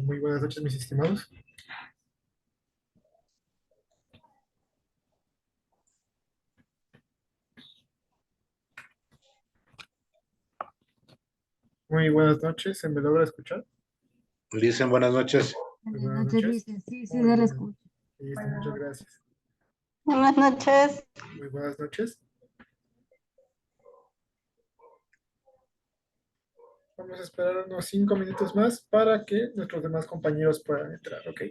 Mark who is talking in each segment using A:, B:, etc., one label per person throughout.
A: Muy buenas noches, mis estimados. Muy buenas noches. ¿Se me logra escuchar?
B: Dicen buenas noches.
A: Muy
C: Buenas
A: buenas
C: noches,
A: noches.
C: dice. Sí, sí,
A: Muy
C: se le
A: bien.
C: escucha.
A: Listo, muchas gracias.
D: Buenas noches.
A: Muy buenas noches. Vamos a esperar unos 5 minutos más para que nuestros demás compañeros puedan entrar, ¿ok?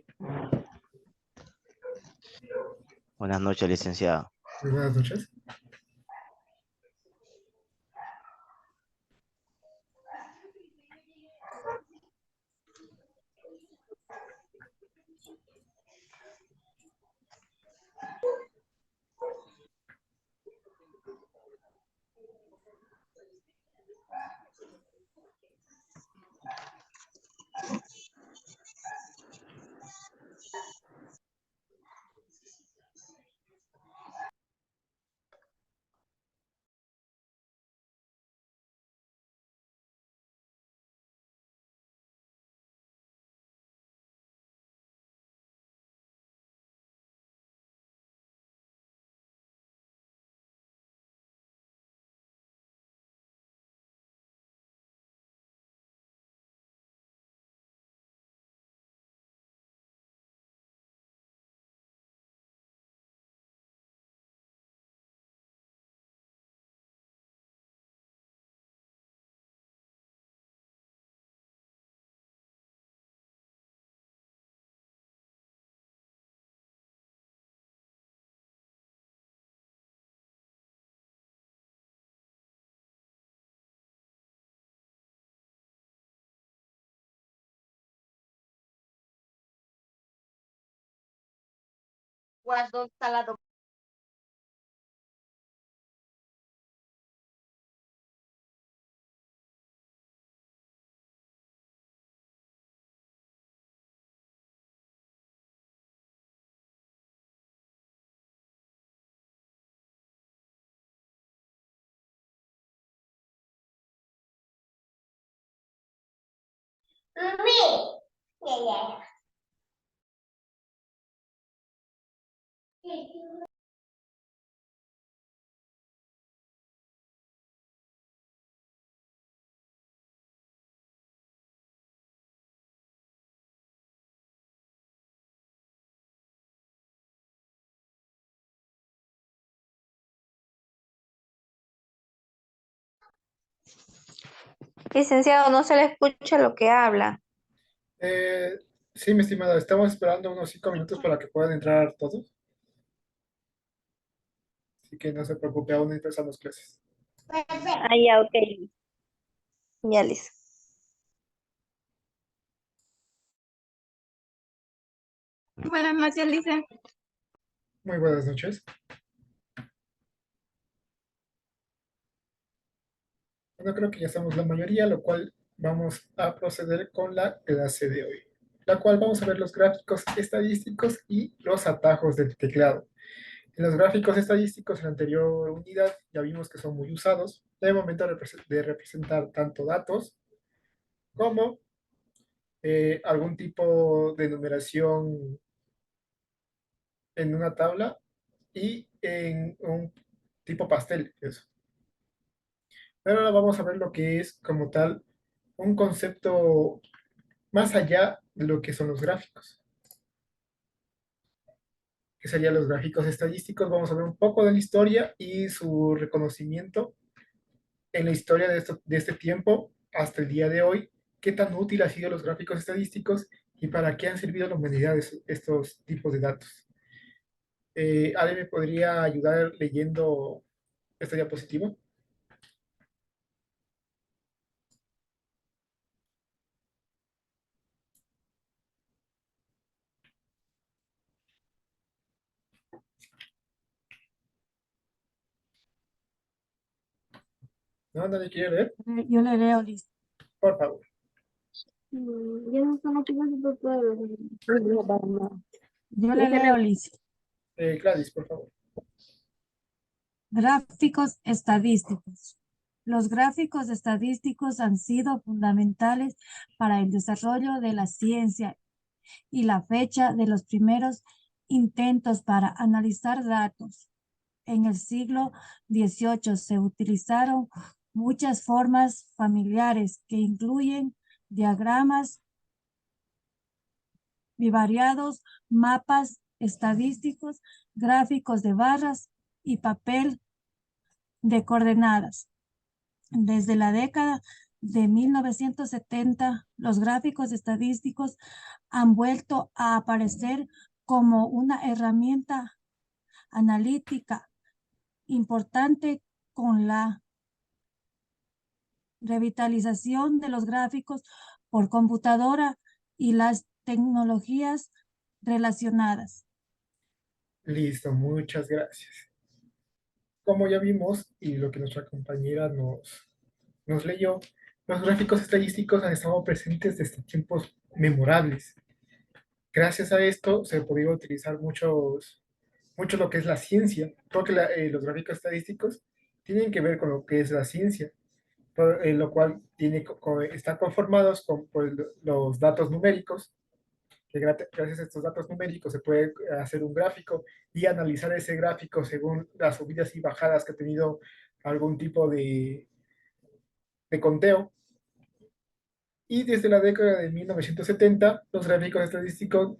E: Buenas noches, licenciado.
A: Muy buenas noches.
D: Guardo salado. Licenciado, no se le escucha lo que habla.
A: Eh, sí, mi estimada, estamos esperando unos 5 minutos para que puedan entrar todos. Así que no se preocupe, aún empezamos clases.
D: Ah, ya, ok. Ya, listo.
F: Buenas noches, Lice.
A: Muy buenas noches. Bueno, creo que ya estamos la mayoría, lo cual vamos a proceder con la clase de hoy, la cual vamos a ver los gráficos estadísticos y los atajos del teclado. En los gráficos estadísticos, en la anterior unidad, ya vimos que son muy usados de momento de representar tanto datos como algún tipo de numeración en una tabla y en un tipo pastel, eso. Pero ahora vamos a ver lo que es como tal un concepto más allá de lo que son los gráficos, que serían los gráficos estadísticos. Vamos a ver un poco de la historia y su reconocimiento en la historia de este tiempo hasta el día de hoy, qué tan útil han sido los gráficos estadísticos y para qué han servido a la humanidad estos tipos de datos. ¿Ale me podría ayudar leyendo esta diapositiva? ¿No? ¿Nadie quiere leer?
C: Yo le leo, listo.
A: Por favor.
F: Yo no sé qué
C: Yo le leo, listo.
A: Gladys, por favor.
C: Gráficos estadísticos. Los gráficos estadísticos han sido fundamentales para el desarrollo de la ciencia y la fecha de los primeros intentos para analizar datos. En el siglo XVIII se utilizaron muchas formas familiares que incluyen diagramas bivariados, mapas estadísticos, gráficos de barras y papel de coordenadas. Desde la década de 1970, los gráficos estadísticos han vuelto a aparecer como una herramienta analítica importante con la revitalización de los gráficos por computadora y las tecnologías relacionadas.
A: Listo, muchas gracias. Como ya vimos y lo que nuestra compañera nos leyó, los gráficos estadísticos han estado presentes desde tiempos memorables. Gracias a esto se ha podido utilizar mucho lo que es la ciencia, porque los gráficos estadísticos tienen que ver con lo que es la ciencia, lo cual está conformados por los datos numéricos, que gracias a estos datos numéricos se puede hacer un gráfico y analizar ese gráfico según las subidas y bajadas que ha tenido algún tipo de conteo. Y desde la década de 1970, los gráficos estadísticos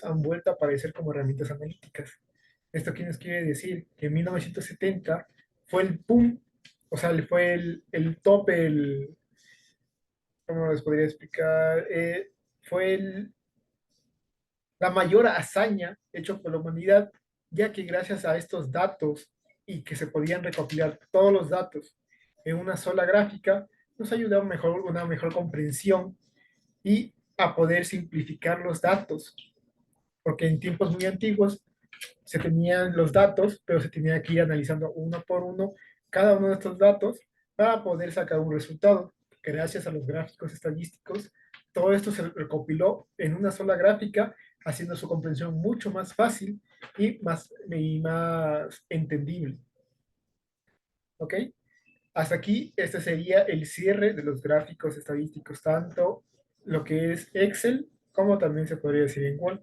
A: han vuelto a aparecer como herramientas analíticas. ¿Esto qué nos quiere decir? Que en 1970 fue el boom, o sea, fue el top, ¿cómo les podría explicar? Fue la mayor hazaña hecha por la humanidad, ya que gracias a estos datos y que se podían recopilar todos los datos en una sola gráfica, nos ayudó a una mejor comprensión y a poder simplificar los datos, porque en tiempos muy antiguos se tenían los datos, pero se tenía que ir analizando uno por uno cada uno de estos datos para poder sacar un resultado. Gracias a los gráficos estadísticos, todo esto se recopiló en una sola gráfica, haciendo su comprensión mucho más fácil y más entendible. ¿Ok? Hasta aquí, este sería el cierre de los gráficos estadísticos, tanto lo que es Excel como también se podría decir en Word.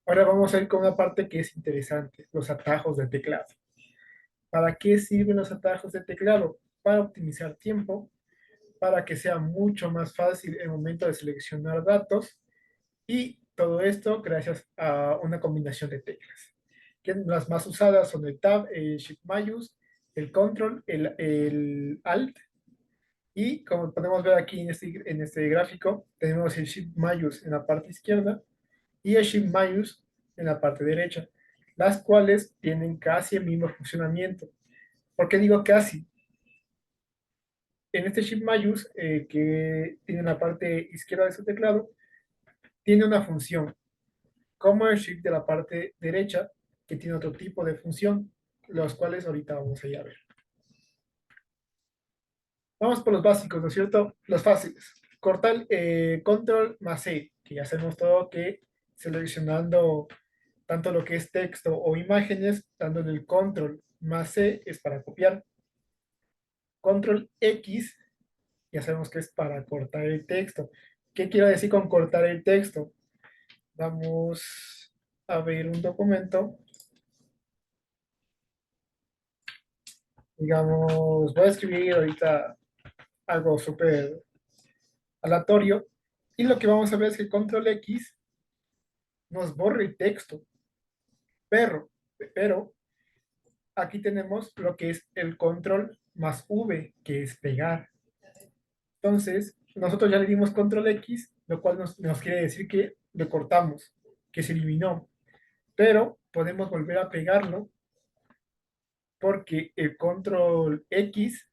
A: Ahora vamos a ir con una parte que es interesante, los atajos de teclado. ¿Para qué sirven los atajos de teclado? Para optimizar tiempo, para que sea mucho más fácil el momento de seleccionar datos y todo esto gracias a una combinación de teclas. Que las más usadas son el Tab, el Shift mayús, el Control, el Alt y como podemos ver aquí en este gráfico, tenemos el Shift mayús en la parte izquierda y el Shift mayús en la parte derecha, las cuales tienen casi el mismo funcionamiento. ¿Por qué digo casi? En este Shift mayús, que tiene la parte izquierda de su teclado, tiene una función, como el Shift de la parte derecha, que tiene otro tipo de función, los cuales ahorita vamos a ir a ver. Vamos por los básicos, ¿no es cierto? Los fáciles. Cortar Control más C, que ya sabemos todo que seleccionando tanto lo que es texto o imágenes, dándole el Control más C es para copiar. Control X, ya sabemos que es para cortar el texto. ¿Qué quiero decir con cortar el texto? Vamos a ver un documento. Digamos, voy a escribir ahorita algo súper aleatorio. Y lo que vamos a ver es que Control X nos borra el texto. Pero aquí tenemos lo que es el Control más V, que es pegar. Entonces, nosotros ya le dimos Control X, lo cual nos quiere decir que lo cortamos, que se eliminó. Pero podemos volver a pegarlo porque el Control X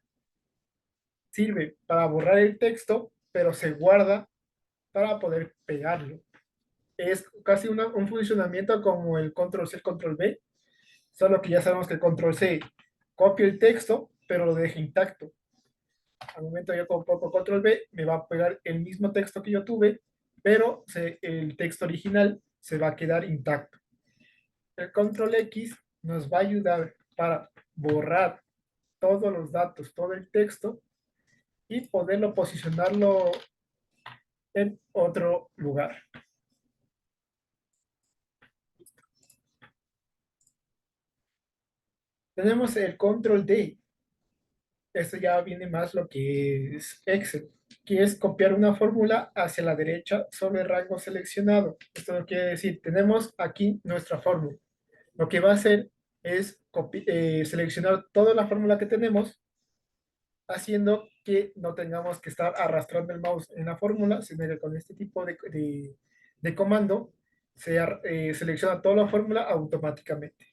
A: sirve para borrar el texto, pero se guarda para poder pegarlo. Es casi un funcionamiento como el Control C, Control V, solo que ya sabemos que el Control C copia el texto, pero lo deja intacto. Al momento yo con Control V me va a pegar el mismo texto que yo tuve, pero el texto original se va a quedar intacto. El Control X nos va a ayudar para borrar todos los datos, todo el texto y poderlo posicionarlo en otro lugar. Tenemos el control D. Esto ya viene más lo que es Excel, que es copiar una fórmula hacia la derecha sobre el rango seleccionado. Esto quiere decir, tenemos aquí nuestra fórmula. Lo que va a hacer es seleccionar toda la fórmula que tenemos, haciendo que no tengamos que estar arrastrando el mouse en la fórmula, sino que con este tipo de comando se selecciona toda la fórmula automáticamente.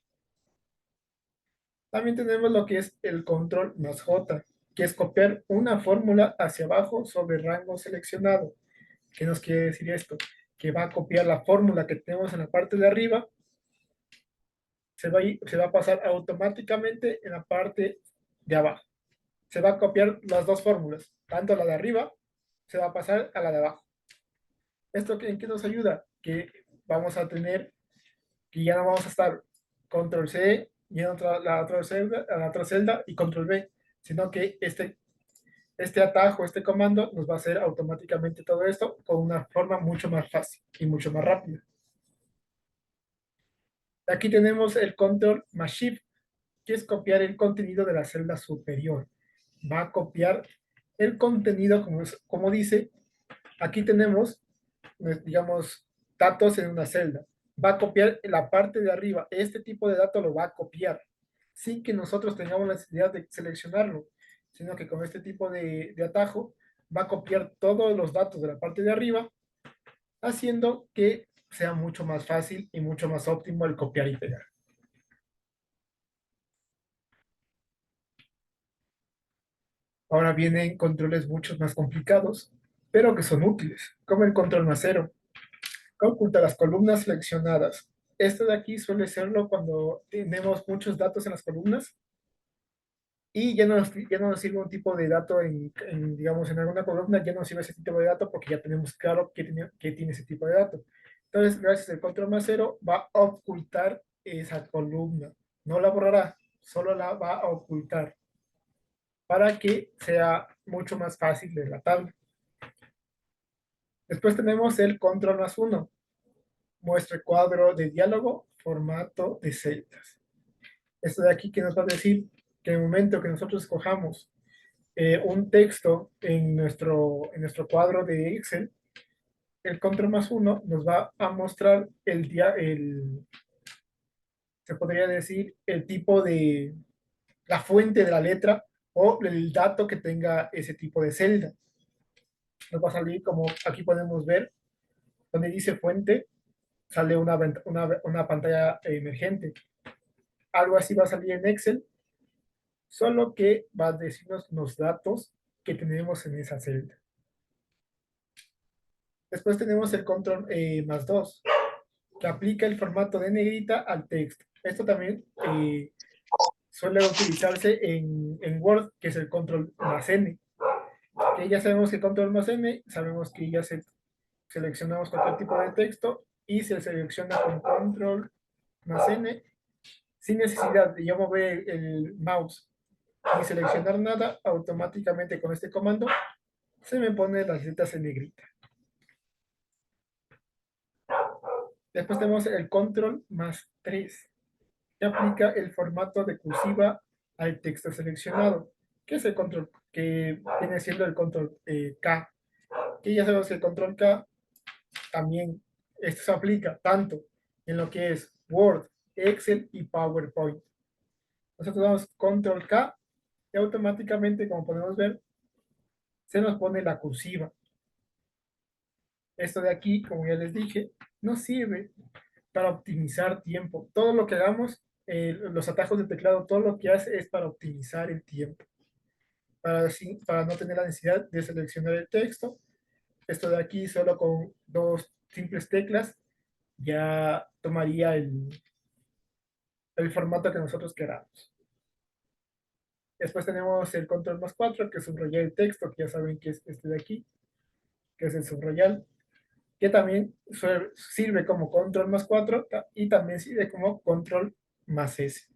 A: También tenemos lo que es el control más J, que es copiar una fórmula hacia abajo sobre el rango seleccionado. ¿Qué nos quiere decir esto? Que va a copiar la fórmula que tenemos en la parte de arriba, se va a pasar automáticamente en la parte de abajo. Se va a copiar las dos fórmulas, tanto la de arriba se va a pasar a la de abajo. ¿Esto en qué nos ayuda? Que vamos a tener, que ya no vamos a estar control C y en la otra celda y control V, sino que este atajo, este comando nos va a hacer automáticamente todo esto con una forma mucho más fácil y mucho más rápida. Aquí tenemos el control más Shift, que es copiar el contenido de la celda superior. Va a copiar el contenido, como dice, aquí tenemos, digamos, datos en una celda. Va a copiar la parte de arriba. Este tipo de datos lo va a copiar sin que nosotros tengamos la necesidad de seleccionarlo, sino que con este tipo de atajo va a copiar todos los datos de la parte de arriba, haciendo que sea mucho más fácil y mucho más óptimo el copiar y pegar. Ahora vienen controles mucho más complicados, pero que son útiles, como el control más cero, que oculta las columnas seleccionadas. Esto de aquí suele serlo cuando tenemos muchos datos en las columnas y ya no nos sirve un tipo de dato digamos, en alguna columna, ya no nos sirve ese tipo de dato porque ya tenemos claro que tiene ese tipo de dato. Entonces, gracias al control más cero, va a ocultar esa columna. No la borrará, solo la va a ocultar para que sea mucho más fácil de la tabla. Después tenemos el control más uno. Muestre cuadro de diálogo, formato de celdas. Esto de aquí que nos va a decir que en el momento que nosotros escojamos un texto en nuestro cuadro de Excel, el control más uno nos va a mostrar se podría decir, el tipo la fuente de la letra o el dato que tenga ese tipo de celda. Nos va a salir como aquí podemos ver, donde dice fuente, sale una pantalla emergente. Algo así va a salir en Excel, solo que va a decirnos los datos que tenemos en esa celda. Después tenemos el control más 2, que aplica el formato de negrita al texto. Esto también suele utilizarse en Word, que es el control más N. Que ya sabemos que control más N, sabemos que ya seleccionamos cualquier tipo de texto y se selecciona con control más N sin necesidad de yo mover el mouse y seleccionar nada, automáticamente con este comando se me pone las letras en negrita. Después tenemos el control más 3, que aplica el formato de cursiva al texto seleccionado, que es el control, que viene siendo el control K, que ya sabemos que el control K también, esto se aplica tanto en lo que es Word, Excel y PowerPoint. Nosotros damos control K y automáticamente, como podemos ver, se nos pone la cursiva. Esto de aquí, como ya les dije, nos sirve para optimizar tiempo. Todo lo que hagamos, los atajos de teclado, todo lo que hace es para optimizar el tiempo, para no tener la necesidad de seleccionar el texto. Esto de aquí, solo con dos simples teclas, ya tomaría el formato que nosotros queramos. Después tenemos el control más 4, que es subrayar el texto, que ya saben que es este de aquí, que es el subrayar, que también sirve como control más 4 y también sirve como control más S.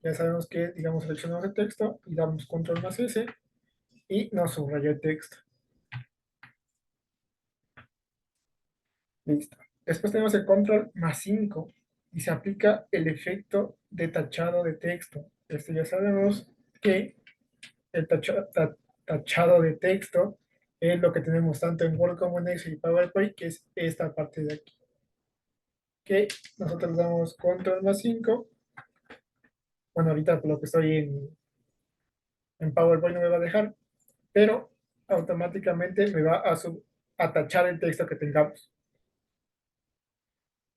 A: Ya sabemos que, digamos, seleccionamos el texto y damos control más S y nos subraya el texto. Listo. Después tenemos el control más 5 y se aplica el efecto de tachado de texto. Esto ya sabemos que el tachado de texto es lo que tenemos tanto en Word como en Excel y PowerPoint, que es esta parte de aquí. Que nosotros damos control más 5. Bueno, ahorita por lo que estoy en PowerPoint no me va a dejar, pero automáticamente me va a tachar el texto que tengamos.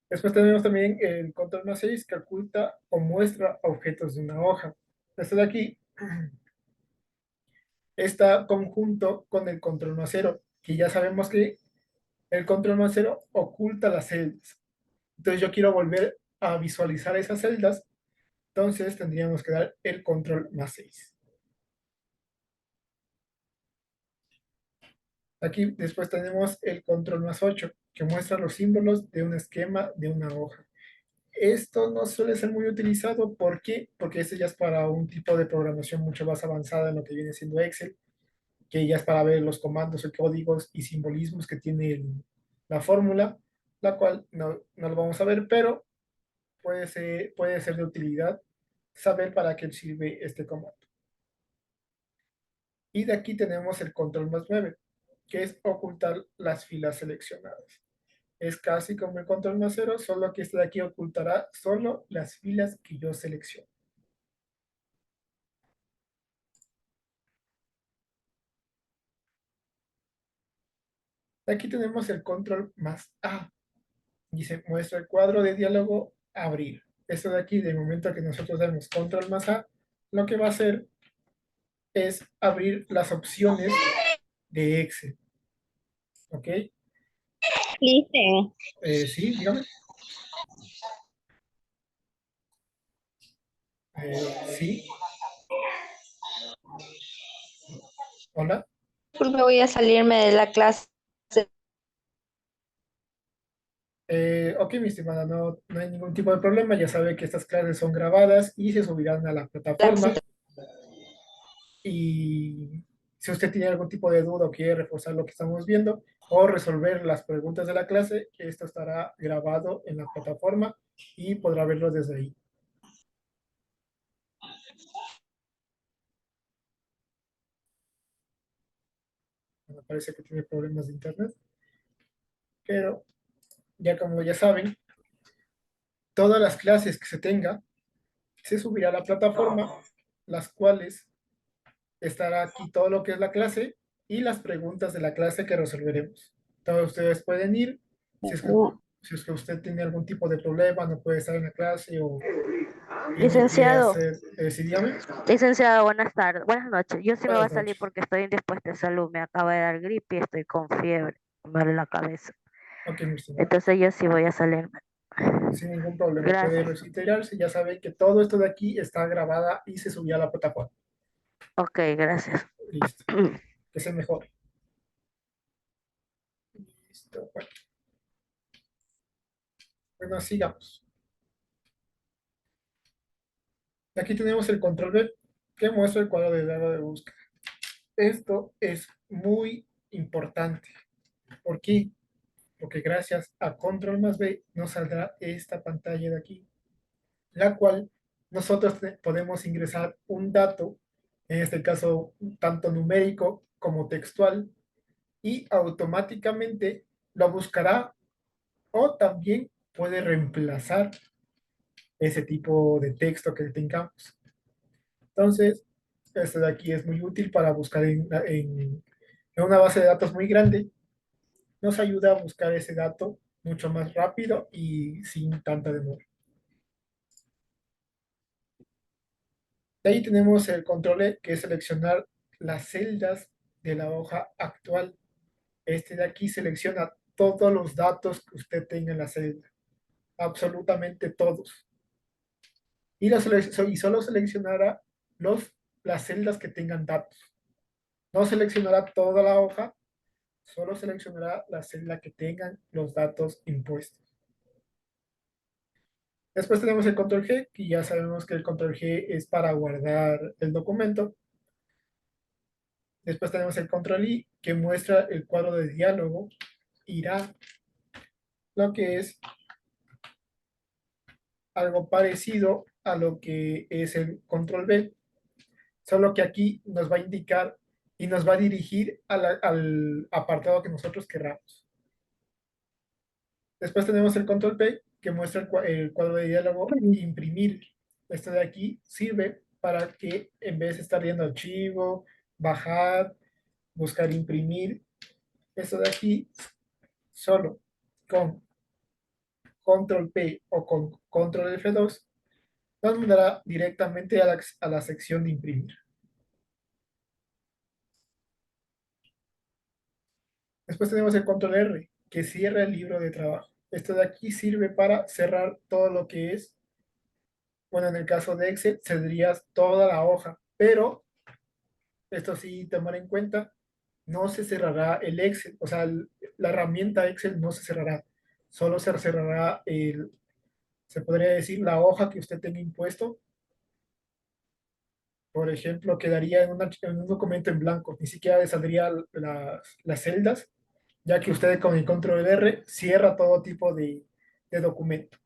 A: Después tenemos también el control más 6 que oculta o muestra objetos de una hoja. Este de aquí está conjunto con el control más 0, que ya sabemos que el control más 0 oculta las celdas. Entonces yo quiero volver a visualizar esas celdas, entonces tendríamos que dar el control más 6. Aquí después tenemos el control más 8, que muestra los símbolos de un esquema de una hoja. Esto no suele ser muy utilizado. ¿Por qué? Porque este ya es para un tipo de programación mucho más avanzada en lo que viene siendo Excel, que ya es para ver los comandos, códigos y simbolismos que tiene la fórmula, la cual no lo vamos a ver, pero puede ser de utilidad saber para qué sirve este comando. Y de aquí tenemos el control más 9, que es ocultar las filas seleccionadas. Es casi como el control más 0, solo que este de aquí ocultará solo las filas que yo selecciono. Aquí tenemos el control más A. Dice, muestra el cuadro de diálogo, abrir. Esto de aquí, del momento que nosotros damos control más A, lo que va a hacer es abrir las opciones de Excel. ¿Ok?
D: Listen.
A: Sí, dígame. Sí, hola.
D: Disculpe, voy a salirme de la clase.
A: Ok, mi estimada, no hay ningún tipo de problema. Ya sabe que estas clases son grabadas y se subirán a la plataforma. Y si usted tiene algún tipo de duda o quiere reforzar lo que estamos viendo o resolver las preguntas de la clase, esto estará grabado en la plataforma y podrá verlo desde ahí. Me parece que tiene problemas de internet, pero ya como ya saben, todas las clases que se tenga se subirá a la plataforma, las cuales estará aquí todo lo que es la clase y las preguntas de la clase que resolveremos. Todos ustedes pueden ir, si es que usted tiene algún tipo de problema, no puede estar en la clase o tiene que
G: Licenciado,
A: hacer, sí, dígame.
G: licenciado, buenas tardes, buenas noches. Yo sí me voy
A: Buenas
G: a salir
A: noches.
G: porque estoy indispuesta de salud. Me acaba de dar gripe y estoy con fiebre. Me duele la cabeza.
A: Ok, mi estimado.
G: Entonces yo sí voy a salirme.
A: Sin ningún problema, puede
G: Gracias.
A: retirarse. Ya sabe que todo esto de aquí está grabada y se subió a la plataforma.
G: Ok, gracias.
A: Listo. Que se mejore. Listo. Bueno, sigamos. Aquí tenemos el control B que muestra el cuadro de datos de búsqueda. Esto es muy importante. ¿Por qué? Porque gracias a control más B nos saldrá esta pantalla de aquí, la cual nosotros podemos ingresar un dato, en este caso tanto numérico como textual, y automáticamente lo buscará o también puede reemplazar ese tipo de texto que tengamos. Entonces, este de aquí es muy útil para buscar en una base de datos muy grande. Nos ayuda a buscar ese dato mucho más rápido y sin tanta demora. De ahí tenemos el control E, que es seleccionar las celdas de la hoja actual. Este de aquí selecciona todos los datos que usted tenga en la celda, absolutamente todos. Y solo seleccionará las celdas que tengan datos. No seleccionará toda la hoja, solo seleccionará la celda que tengan los datos impuestos. Después tenemos el control G, que ya sabemos que el control G es para guardar el documento. Después tenemos el control I, que muestra el cuadro de diálogo. Irá lo que es algo parecido a lo que es el control B, solo que aquí nos va a indicar y nos va a dirigir al apartado que nosotros querramos. Después tenemos el control P, que muestra el cuadro de diálogo imprimir. Esto de aquí sirve para que en vez de estar viendo archivo, bajar, buscar imprimir, esto de aquí solo con control P o con control F2 nos mandará directamente a la sección de imprimir. Después tenemos el control R, que cierra el libro de trabajo. Esto de aquí sirve para cerrar todo lo que es, bueno, en el caso de Excel, cerrarías toda la hoja, pero esto sí, tomar en cuenta, no se cerrará el Excel, o sea, la herramienta Excel no se cerrará, solo se cerrará se podría decir, la hoja que usted tenga impuesto. Por ejemplo, quedaría en un documento en blanco, ni siquiera le saldría las celdas, ya que usted con el control R cierra todo tipo de documento.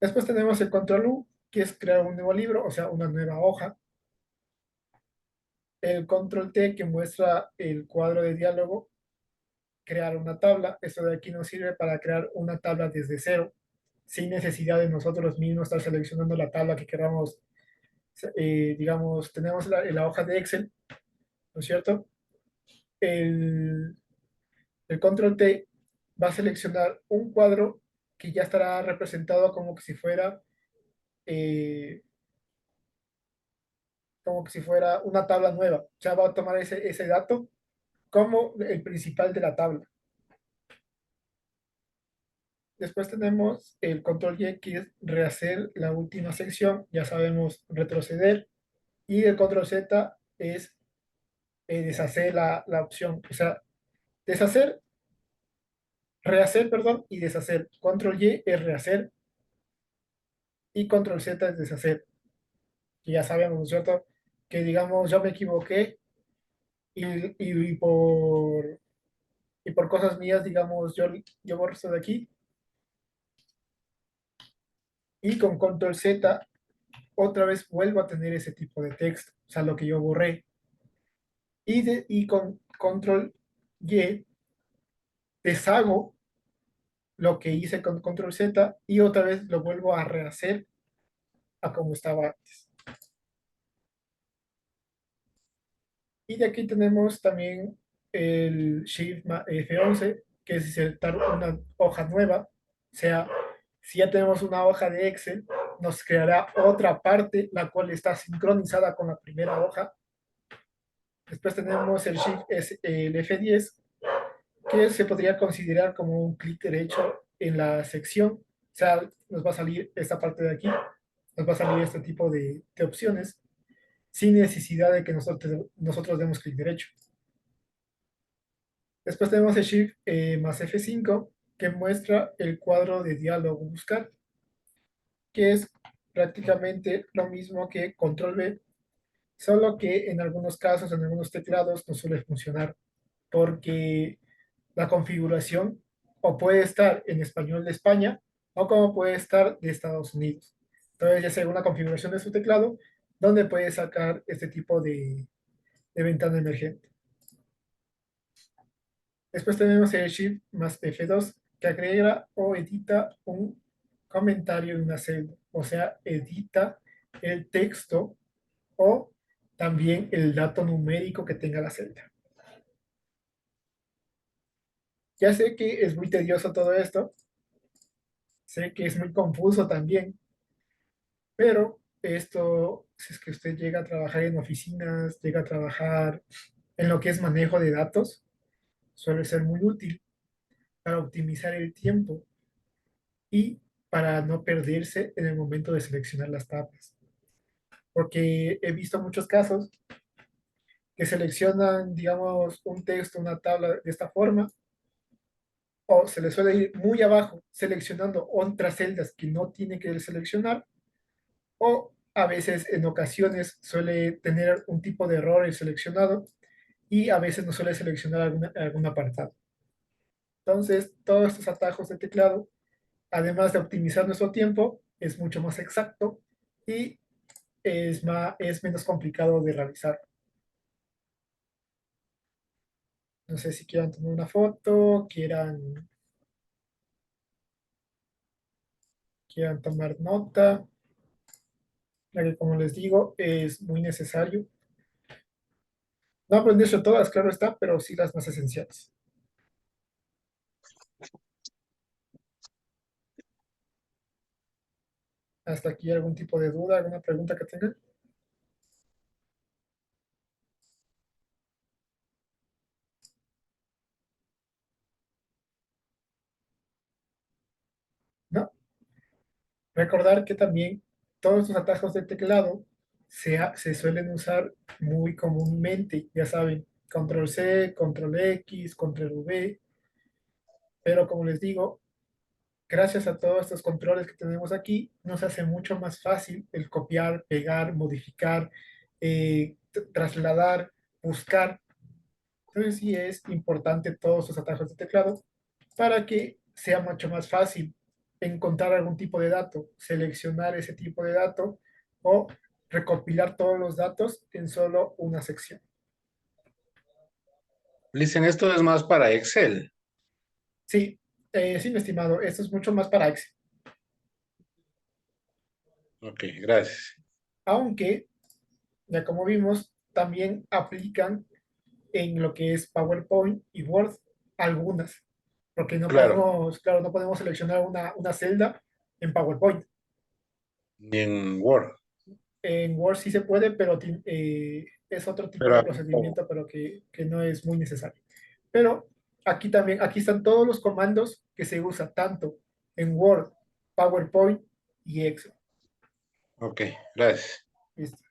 A: Después tenemos el control U, que es crear un nuevo libro, o sea, una nueva hoja. El control T, que muestra el cuadro de diálogo, crear una tabla. Esto de aquí nos sirve para crear una tabla desde cero, sin necesidad de nosotros mismos estar seleccionando la tabla que queramos. Digamos, tenemos la hoja de Excel, ¿no es cierto? El, el control T va a seleccionar un cuadro que ya estará representado eh, como que si fuera una tabla nueva. O sea, va a tomar ese dato como el principal de la tabla. Después tenemos el control Y, que es rehacer la última sección. Ya sabemos retroceder. Y el control Z es deshacer la opción. O sea, deshacer, rehacer, perdón, y deshacer. Control Y es rehacer y control Z es deshacer. Que ya sabemos, ¿no es cierto? Que digamos, yo me equivoqué y, y por, y por cosas mías, digamos, yo borro esto de aquí y con control Z otra vez vuelvo a tener ese tipo de texto, o sea, lo que yo borré. Y con control Y deshago lo que hice con control Z y otra vez lo vuelvo a rehacer a como estaba antes. Y de aquí tenemos también el Shift F11, que es insertar una hoja nueva. O sea, si ya tenemos una hoja de Excel, nos creará otra parte, la cual está sincronizada con la primera hoja. Después tenemos el F10, que se podría considerar como un clic derecho en la sección. O sea, nos va a salir esta parte de aquí, nos va a salir este tipo de opciones, sin necesidad de que nosotros demos clic derecho. Después tenemos el Shift más F5, que muestra el cuadro de diálogo buscar, que es prácticamente lo mismo que Control V, solo que en algunos casos, en algunos teclados, no suele funcionar, porque la configuración o puede estar en español de España o como puede estar de Estados Unidos. Entonces, ya sea una configuración de su teclado, donde puede sacar este tipo de ventana emergente. Después tenemos el Shift más F2, que agrega o edita un comentario en una celda, o sea, edita el texto o también el dato numérico que tenga la celda. Ya sé que es muy tedioso todo esto, sé que es muy confuso también, pero esto, si es que usted llega a trabajar en oficinas, llega a trabajar en lo que es manejo de datos, suele ser muy útil para optimizar el tiempo y para no perderse en el momento de seleccionar las tablas. Porque he visto muchos casos que seleccionan, digamos, un texto, una tabla de esta forma o se le suele ir muy abajo seleccionando otras celdas que no tiene que seleccionar, o a veces en ocasiones suele tener un tipo de error el seleccionado y a veces no suele seleccionar algún apartado. Entonces, todos estos atajos de teclado, además de optimizar nuestro tiempo, es mucho más exacto y es menos complicado de realizar. No sé si quieran tomar una foto, quieran tomar nota, ya que como les digo, es muy necesario. No aprenderse todas, claro está, pero sí las más esenciales. Hasta aquí algún tipo de duda, alguna pregunta que tengan. ¿No? Recordar que también todos estos atajos de teclado se suelen usar muy comúnmente, ya saben, control C, control X, control V, pero como les digo, gracias a todos estos controles que tenemos aquí, nos hace mucho más fácil el copiar, pegar, modificar, trasladar, buscar. Entonces sí es importante todos los atajos de teclado para que sea mucho más fácil encontrar algún tipo de dato, seleccionar ese tipo de dato o recopilar todos los datos en solo una sección.
B: Dicen, esto es más para Excel.
A: Sí, sí, mi estimado, esto es mucho más para Excel,
B: Ok, gracias.
A: aunque, ya como vimos, también aplican en lo que es PowerPoint y Word, algunas, porque no
B: Claro,
A: podemos, claro, no podemos seleccionar una celda en PowerPoint.
B: ni en Word.
A: En Word sí se puede, pero es otro tipo de
B: Pero
A: procedimiento, pero que no es muy necesario. Pero aquí también, aquí están todos los comandos que se usan tanto en Word, PowerPoint y Excel.
B: ok, gracias.
A: Listo.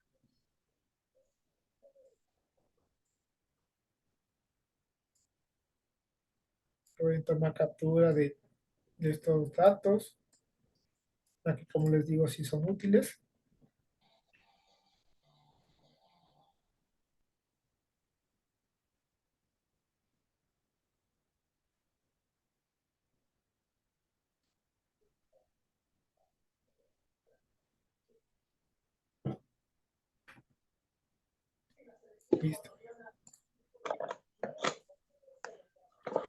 A: Pueden tomar captura de estos datos, ya que como les digo, sí son útiles. Listo.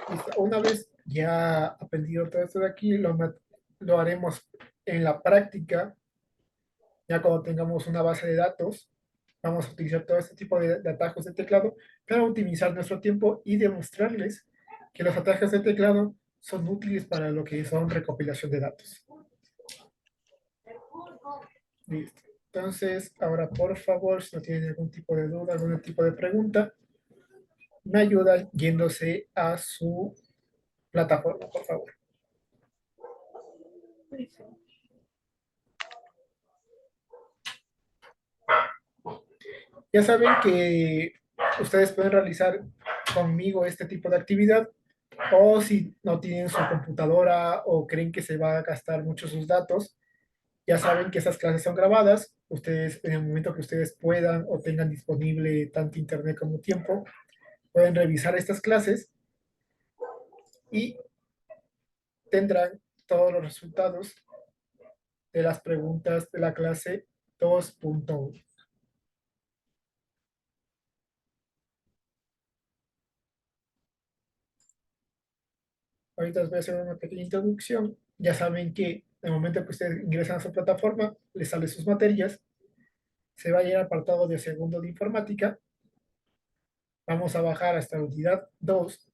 A: Listo. Una vez ya aprendido todo esto de aquí, lo haremos en la práctica, ya cuando tengamos una base de datos. Vamos a utilizar todo este tipo de atajos de teclado para optimizar nuestro tiempo y demostrarles que los atajos de teclado son útiles para lo que son recopilación de datos. Listo. Entonces, ahora por favor, si no tienen algún tipo de duda, algún tipo de pregunta, me ayudan yéndose a su plataforma, por favor. Ya saben que ustedes pueden realizar conmigo este tipo de actividad, o si no tienen su computadora o creen que se va a gastar mucho sus datos, ya saben que esas clases son grabadas. Ustedes, en el momento que ustedes puedan o tengan disponible tanto internet como tiempo, pueden revisar estas clases y tendrán todos los resultados de las preguntas de la clase 2.1. Ahorita les voy a hacer una pequeña introducción. Ya saben que en el momento que ustedes ingresan a su plataforma, les salen sus materias, se va a ir al apartado de segundo de informática. Vamos a bajar hasta la unidad 2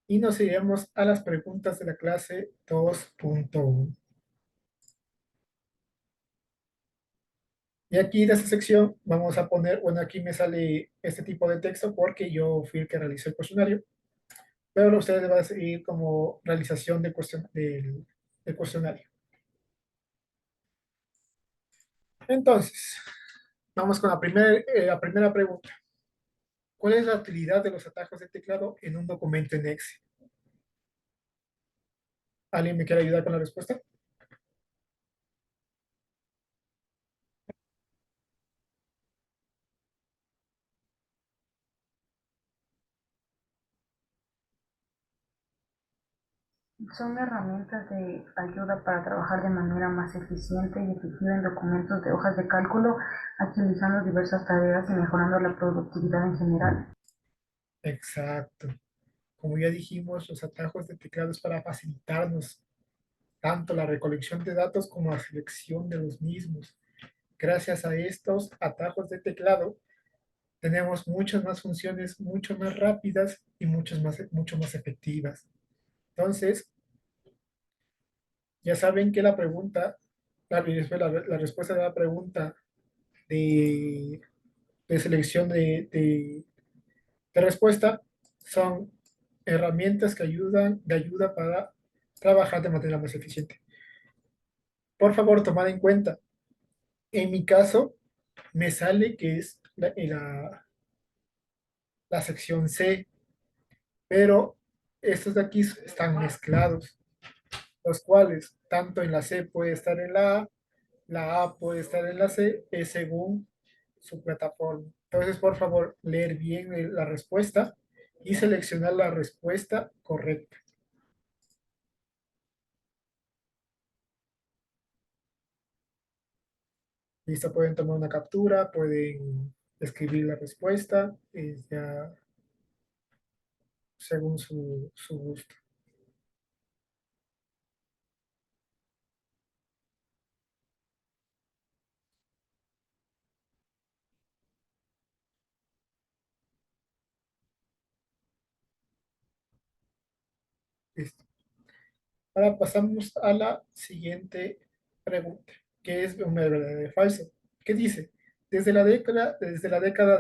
A: y nos iremos a las preguntas de la clase 2.1. Y aquí de esta sección vamos a poner, bueno, aquí me sale este tipo de texto porque yo fui el que realizó el cuestionario, pero ustedes van a seguir como realización del cuestionario. Entonces, vamos con la primera pregunta. ¿Cuál es la utilidad de los atajos de teclado en un documento en Excel? ¿Alguien me quiere ayudar con la respuesta?
H: Son herramientas de ayuda para trabajar de manera más eficiente y efectiva en documentos de hojas de cálculo, agilizando diversas tareas y mejorando la productividad en general.
A: Exacto. Como ya dijimos, los atajos de teclado es para facilitarnos tanto la recolección de datos como la selección de los mismos. Gracias a estos atajos de teclado, tenemos muchas más funciones, mucho más rápidas y mucho más efectivas. Entonces, ya saben que la pregunta, la respuesta de la pregunta de, de selección de respuesta son herramientas que de ayuda para trabajar de manera más eficiente. Por favor, tomad en cuenta, en mi caso, me sale que es la sección C, pero estos de aquí están mezclados, los cuales tanto en la C puede estar en la A puede estar en la C, es según su plataforma. Entonces, por favor, leer bien la respuesta y seleccionar la respuesta correcta. Listo, pueden tomar una captura, pueden escribir la respuesta, ya según su gusto. Listo. Ahora pasamos a la siguiente pregunta, que es un verdadero o falso. ¿Qué dice? Desde la década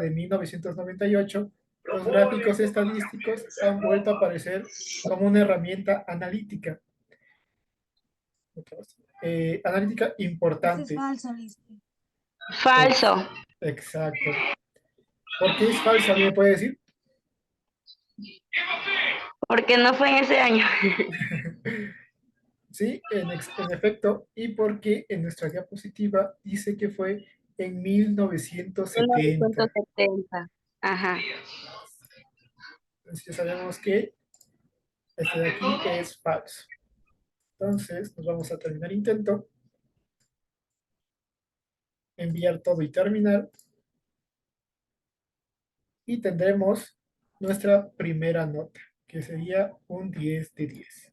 A: de 1998, los gráficos estadísticos han vuelto a aparecer como una herramienta analítica
C: Ese es
A: importante.
C: falso, Lice.
D: Falso.
A: Ex- exacto. ¿Por qué es falso? ¿Alguien me puede decir?
D: Porque no fue en ese año.
A: Sí, en efecto, y porque en nuestra diapositiva dice que fue en 1970.
D: 1970. Ajá.
A: Entonces ya sabemos que este de aquí es falso. Entonces nos vamos a terminar intento, enviar todo y terminar, y tendremos nuestra primera nota, que sería un 10 de 10.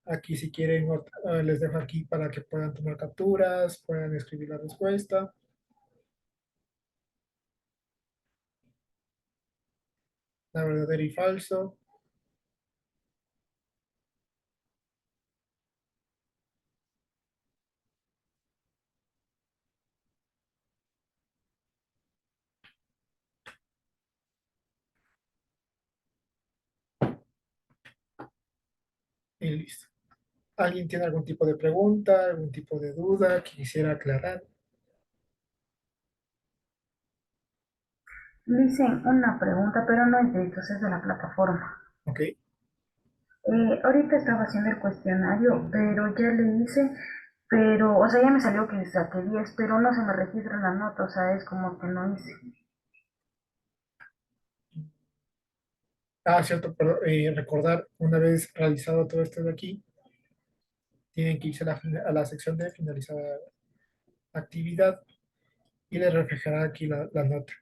A: Aquí si quieren, les dejo aquí para que puedan tomar capturas, puedan escribir la respuesta, la verdadera y falso, y listo. ¿Alguien tiene algún tipo de pregunta, algún tipo de duda que quisiera aclarar?
H: Le hice una pregunta, pero no es de estos, es de la plataforma.
A: Ok.
H: Ahorita estaba haciendo el cuestionario, pero ya le hice, pero, o sea, ya me salió que saqué 10, pero no se me registra la nota, o sea, es como que no hice.
A: Ah, cierto, pero recordar, una vez realizado todo esto de aquí, tienen que irse a la sección de finalizada actividad y le reflejará aquí la nota.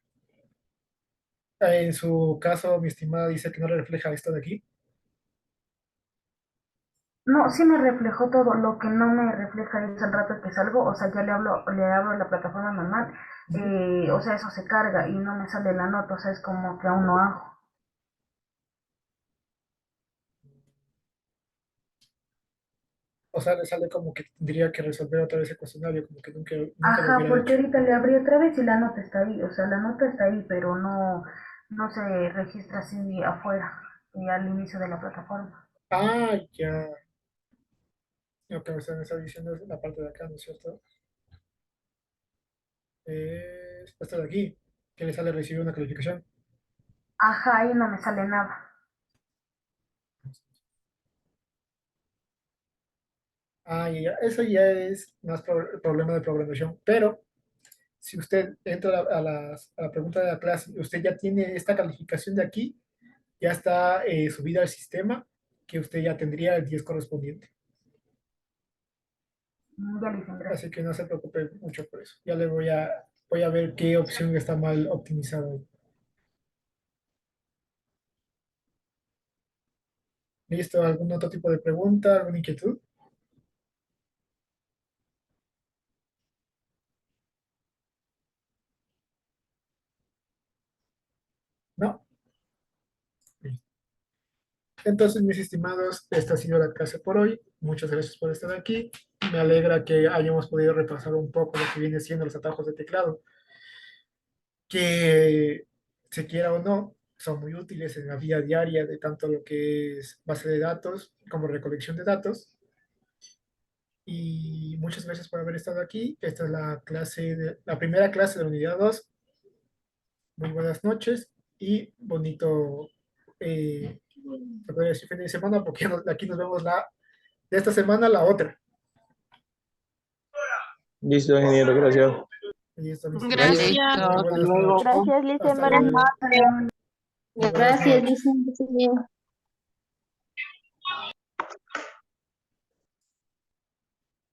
A: En su caso, mi estimada dice que no le refleja esto de aquí.
H: No, sí me reflejó todo, lo que no me refleja es el rato que salgo, o sea, ya le hablo a la plataforma normal,
A: Ujú.
H: o sea, eso se carga y no me sale la nota, o sea, es como que aún no hago.
A: O sea, le sale como que tendría que resolver otra vez el cuestionario, como que nunca lo
H: Ajá,
A: hubiera
H: porque
A: hecho.
H: ahorita le abrí otra vez y la nota está ahí, o sea, la nota está ahí, pero no, no se registra así afuera, al inicio de la plataforma.
A: Ah, ya. Lo que me está diciendo es la parte de acá, ¿no es cierto? Es esto de aquí, que le sale recibir una calificación.
H: Ajá, ahí no me sale nada.
A: Ah, eso ya es más problema de programación, pero si usted entra a la pregunta de la clase, usted ya tiene esta calificación de aquí, ya está subida al sistema, que usted ya tendría el 10 correspondiente.
H: Ya, Licen, gracias.
A: Así que no se preocupe mucho por eso. Ya le voy a ver qué opción está mal optimizada ahí. ¿Listo? ¿Algún otro tipo de pregunta? ¿Alguna inquietud? ¿No? Entonces, mis estimados, esta ha sido la clase por hoy. Muchas gracias por estar aquí. Me alegra que hayamos podido repasar un poco lo que viene siendo los atajos de teclado, que se quiera o no, son muy útiles en la vida diaria de tanto lo que es base de datos como recolección de datos. Y muchas gracias por haber estado aquí. Esta es la primera clase de la unidad 2. Muy buenas noches y bonito, se podría decir fin de semana, porque aquí nos vemos de esta semana la otra.
I: Listo, ingeniero, gracias.
A: Listo, mis
F: Gracias.
A: estimados. Muy
J: Hasta
A: buenas
J: luego.
A: noches.
G: Gracias, Lice,
A: Hasta
G: buenas
A: luego.
G: noches.
A: Muy buenas
F: Gracias,
A: noches.
F: Licen.